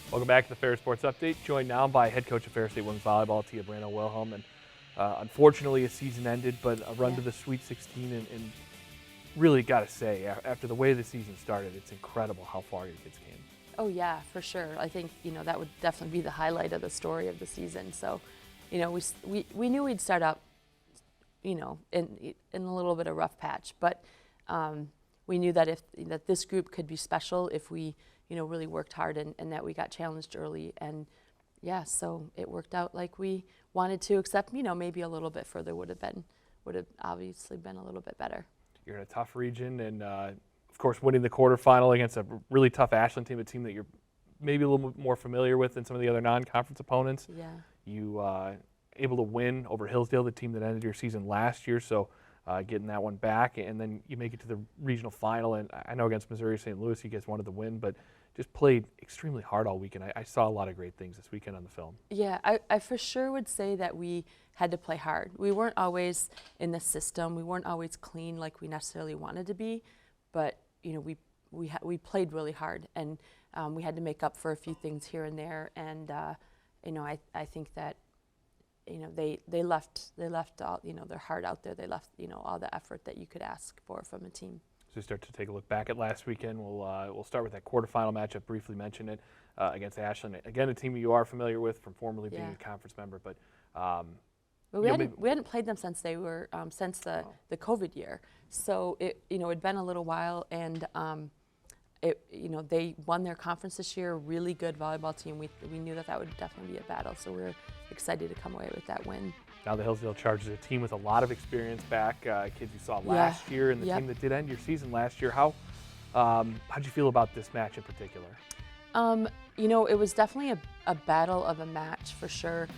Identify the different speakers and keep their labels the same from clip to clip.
Speaker 1: Welcome back to the Ferris Sports Update. Joined now by head coach of Ferris State Women's Volleyball, Tia Brandel-Wilhelm. And unfortunately, a season ended, but a run to the Sweet 16. And really got to say, after the way the season started, it's incredible how far your kids came.
Speaker 2: Oh yeah, for sure. I think that would definitely be the highlight of the story of the season. So, we knew we'd start out, in a little bit of rough patch, but we knew that that this group could be special if we really worked hard and that we got challenged early. And yeah, so it worked out like we wanted to, except maybe a little bit further would have obviously been a little bit better.
Speaker 1: You're in a tough region, and of course, winning the quarterfinal against a really tough Ashland team, a team that you're maybe a little more familiar with than some of the other non-conference opponents.
Speaker 2: Yeah.
Speaker 1: You able to win over Hillsdale, the team that ended your season last year, so getting that one back, and then you make it to the regional final. And I know against Missouri St. Louis, you guys wanted to win, but just played extremely hard all weekend. I saw a lot of great things this weekend on the film.
Speaker 2: Yeah, I for sure would say that we had to play hard. We weren't always in the system. We weren't always clean like we necessarily wanted to be, but we played really hard, and we had to make up for a few things here and there. And I think that they left all their heart out there. They left all the effort that you could ask for from a team.
Speaker 1: So we start to take a look back at last weekend. We'll start with that quarterfinal matchup. Briefly mentioned it against Ashland. Again, a team you are familiar with from formerly being a conference member, but.
Speaker 2: But we hadn't played them since they were since the COVID year. So it'd been a little while, and they won their conference this year. Really good volleyball team. We knew that would definitely be a battle. So we were excited to come away with that win.
Speaker 1: Now the Hillsdale Chargers, a team with a lot of experience back, kids you saw last year, and the team that did end your season last year. How'd you feel about this match in particular?
Speaker 2: It was definitely a battle of a match for sure.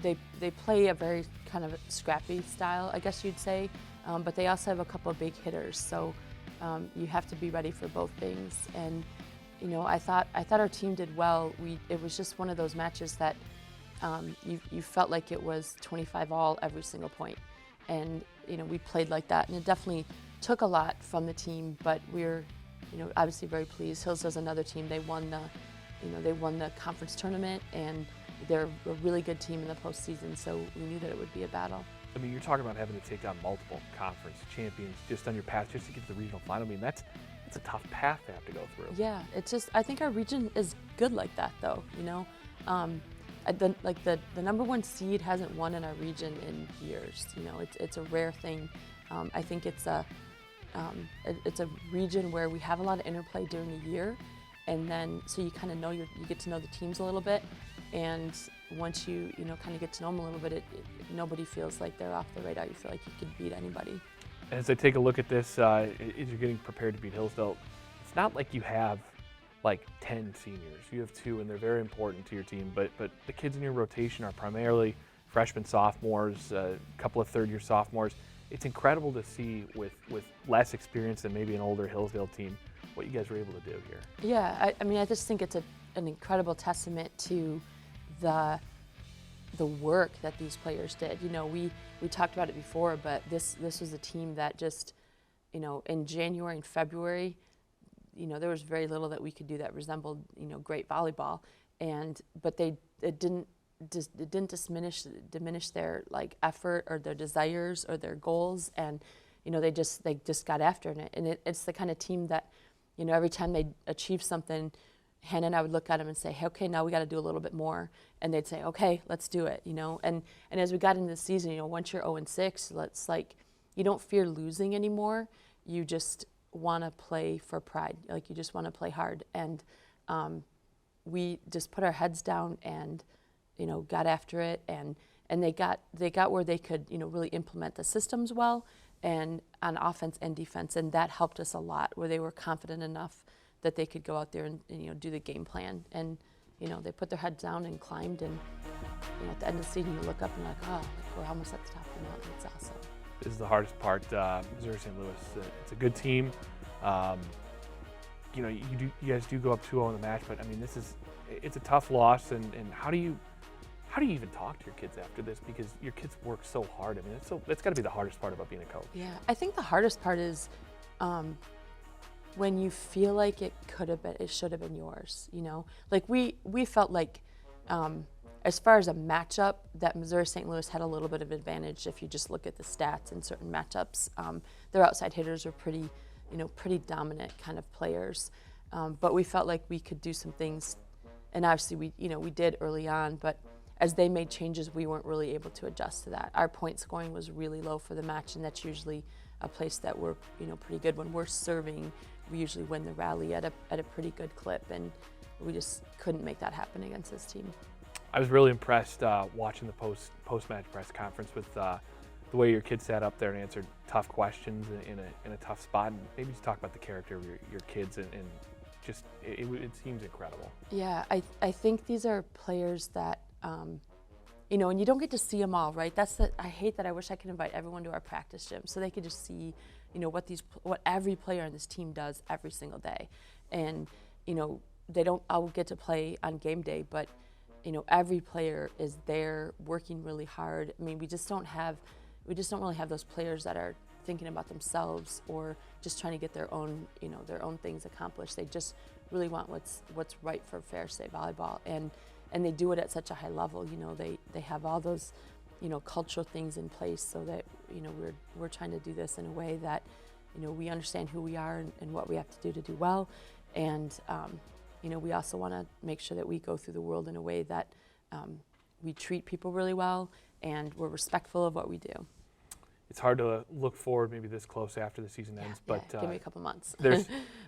Speaker 2: They play a very kind of scrappy style, I guess you'd say, but they also have a couple of big hitters, so you have to be ready for both things. And I thought our team did well. It was just one of those matches that you felt like it was 25-all every single point, and we played like that, and it definitely took a lot from the team. But we're obviously very pleased. Hillsdale's another team. They won the conference tournament, and they're a really good team in the postseason, so we knew that it would be a battle.
Speaker 1: I mean, you're talking about having to take on multiple conference champions just on your path just to get to the regional final. I mean, that's a tough path to have to go through.
Speaker 2: Yeah, I think our region is good like that, though. The number one seed hasn't won in our region in years. It's a rare thing. I think it's a region where we have a lot of interplay during the year, and then so you kind of you get to know the teams a little bit. And once you kind of get to know them a little bit, nobody feels like they're off the radar. You feel like you could beat anybody.
Speaker 1: As I take a look at this, as you're getting prepared to beat Hillsdale, it's not like you have like 10 seniors. You have 2, and they're very important to your team. But the kids in your rotation are primarily freshmen, sophomores, a couple of third-year sophomores. It's incredible to see with less experience than maybe an older Hillsdale team what you guys were able to do here.
Speaker 2: Yeah, I just think it's an incredible testament to the work that these players did. We talked about it before, but this was a team that just, in January and February, there was very little that we could do that resembled, great volleyball, but it didn't diminish their effort or their desires or their goals, and they just got after it. And it's the kind of team that, every time they achieve something, Hannah and I would look at them and say, hey, okay, now we got to do a little bit more. And they'd say, okay, let's do it, And as we got into the season, once you're 0-6, you don't fear losing anymore. You just want to play for pride. You just want to play hard. And we just put our heads down and, got after it. And they got where they could, really implement the systems well, and on offense and defense. And that helped us a lot, where they were confident enough that they could go out there and do the game plan. And they put their heads down and climbed, and at the end of the season you look up and you're like, oh, we're almost at the top of the mountain. It's awesome.
Speaker 1: This is the hardest part. Missouri St. Louis, it's a good team. You guys do go up 2-0 in the match, but I mean, it's a tough loss. And how do you even talk to your kids after this? Because your kids work so hard. I mean, that's got to be the hardest part about being a coach.
Speaker 2: Yeah, I think the hardest part is when you feel like it should have been yours, you know? Like we felt like, as far as a matchup, that Missouri St. Louis had a little bit of advantage if you just look at the stats in certain matchups. Their outside hitters were pretty dominant kind of players. But we felt like we could do some things, and obviously we did early on, but as they made changes, we weren't really able to adjust to that. Our point scoring was really low for the match, and that's usually a place that we're pretty good. When we're serving, we usually win the rally at a pretty good clip, and we just couldn't make that happen against this team.
Speaker 1: I was really impressed watching the post-match press conference with the way your kids sat up there and answered tough questions in a tough spot. And maybe just talk about the character of your kids, and just it seems incredible.
Speaker 2: Yeah, I think these are players that and you don't get to see them all, right? I hate that. I wish I could invite everyone to our practice gym so they could just see what every player on this team does every single day. And they don't all get to play on game day, but every player is there working really hard. I mean, we just don't really have those players that are thinking about themselves or just trying to get their own things accomplished. They just really want what's right for Ferris State volleyball, and they do it at such a high level. They have all those cultural things in place so that we're trying to do this in a way that we understand who we are and what we have to do well, and we also want to make sure that we go through the world in a way that we treat people really well and we're respectful of what we do.
Speaker 1: It's hard to look forward maybe this close after the season ends, but
Speaker 2: give me a couple months.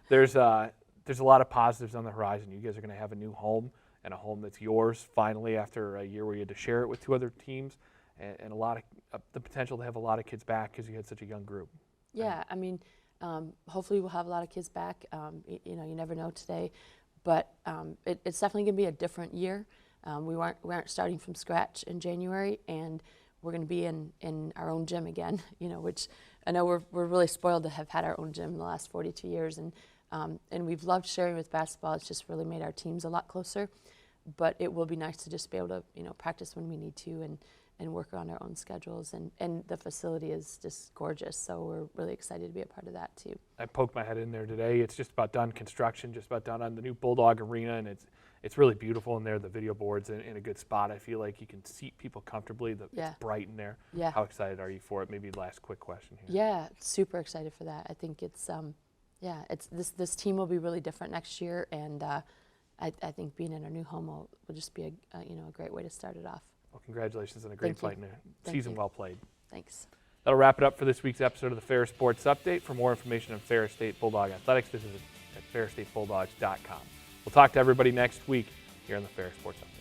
Speaker 1: there's a lot of positives on the horizon. You guys are going to have a new home, and a home that's yours finally after a year where you had to share it with two other teams, and a lot of the potential to have a lot of kids back because you had such a young group.
Speaker 2: Yeah, I mean, hopefully we'll have a lot of kids back. You never know today, but it's definitely going to be a different year. We aren't starting from scratch in January, and we're going to be in our own gym again. Which I know we're really spoiled to have had our own gym in the last 42 years, and we've loved sharing with basketball. It's just really made our teams a lot closer. But it will be nice to just be able to practice when we need to and work on our own schedules. And the facility is just gorgeous, so we're really excited to be a part of that too.
Speaker 1: I poked my head in there today. It's just about done construction, just about done on the new Bulldog Arena, and it's really beautiful in there. The video board's in a good spot. I feel like you can seat people comfortably. It's bright in there.
Speaker 2: Yeah.
Speaker 1: How excited are you for it? Maybe last quick question here.
Speaker 2: Yeah, super excited for that. I think it's this team will be really different next year, and I think being in our new home will just be a great way to start it off.
Speaker 1: Well, congratulations on a great fight and a season well played.
Speaker 2: Thanks.
Speaker 1: That'll wrap it up for this week's episode of the Ferris Sports Update. For more information on Ferris State Bulldog Athletics, visit at ferrisstatebulldogs.com. We'll talk to everybody next week here on the Ferris Sports Update.